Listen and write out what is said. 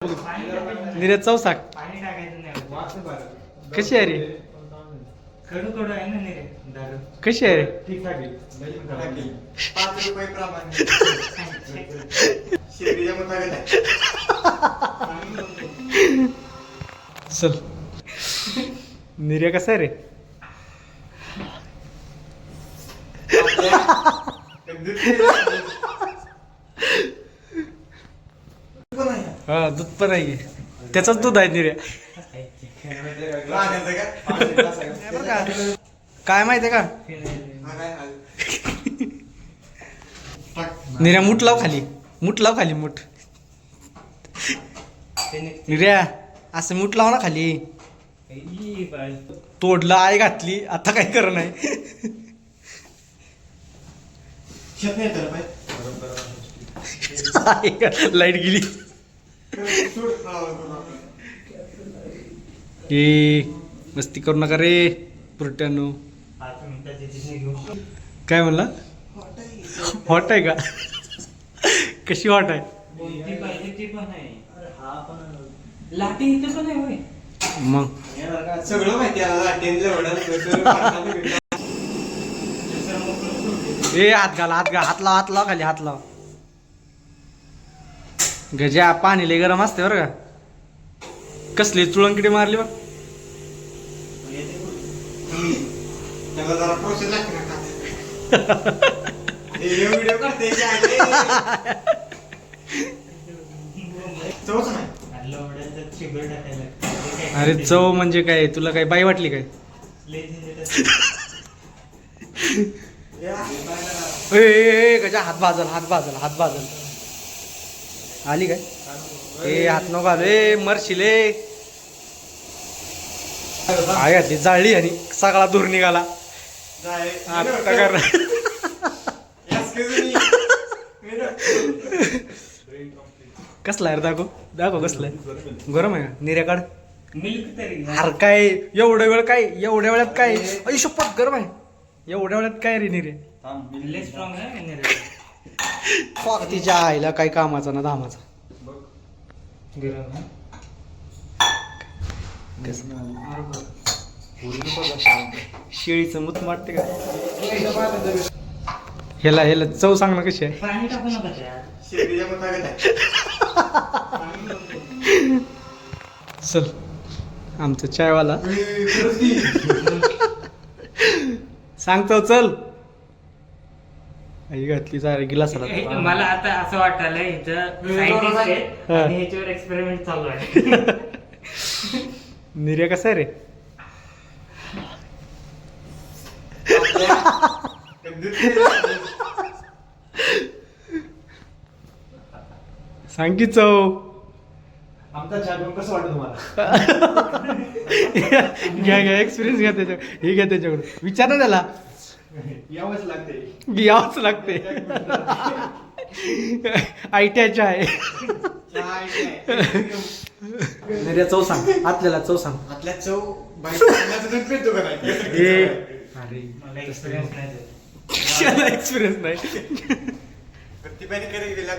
नीरज चौसाक पाणी टाकायचं नाही. कशी आहे रे? कडू कडू आहे ना नीरे दारू. कशी आहे रे? ठीक ठाक आहे. 5 रुपये प्रमाणे शेतीच्या मुताबिक आहे. चल निर्या कसा आहे रे? हा दूध पण आहे. त्याचंच दूध आहे निर्या. काय माहितीये का निर्या? मूठ लाव खाली, मूठ लाव खाली, मूठ. निर्या असं मूठ लाव ना खाली. तोडलं, आई घातली, आता काय कर नाही. लाईट गेली. ए मस्ती करू नका रे पुरट्यानो. 5 मिनिटाची जिंदगी घेऊ. काय म्हणला? हॉट आहे का? कशी हॉट आहे? ती पाहिजे ती पण आहे. लाटी इथे पण आहे होय. मग सगळं माहिती आहे. ए हात घाल, हात घाल, हात लाव, हात लाव खाली, हात लाव. गजा पाणी लय गरम असते बरं का. कसली चुळंकिडी मारली बघ. त्याला जरा प्रोसेस लागते ना. व्हिडिओ करते चवच नाही. अरे चव म्हणजे काय? तुला काय बाई वाटली काय? ए गजा हात भाजल, हात भाजल, हात भाजल. आली काय? ए हात नको घालू, ए मरशिले. आई घातली, जाळली आणि सगळा दूर निघाला. आता कर. कसला आहे दाखव, दाखव कसला आहे. गरम आहे का? निर्याकाड मिल्क तरी अरे काय एवढ्या वेळ, काय एवढ्या वेळात काय? अय शपथ गरम आहे. एवढ्या वेळात काय रे निर्या? लय स्ट्रॉंग आहे नीरे. तिच्या आईला काही कामाचा ना धामाचा. गरम आहे. शेळीचं मूत वाटते का? ह्याला ह्याला चव सांग ना कशी आहे. पाणी टाकू नका त्यात. शेतीच्या मुताबिक आहे. चल आमचा चायवाला सांगतो चल. आई घातली सारे गिलासाला. मला आता असं वाटायला इथं सायंटिस्ट आहेत आणि ह्याच्यावर एक्सपेरिमेंट चालू आहे. निर्या कसा आहे रे? सांग की चव. आमचा चहा पिऊन कसं वाटतं तुम्हाला? घ्या घ्या एक्सपिरियन्स घ्या त्याच्या. हे घ्या त्याच्याकडून विचार ना त्याला. यावंच लागते. यावंच लागते. आयटीआयच्या आहे. निर्या चव सांग, आतल्याला चव सांग. आपल्या चव बाईक पेतो का नाही? ए मला एक्सपिरियन्स नाही. एक्सपिरियन्स नाही. ती बाई कधी गेला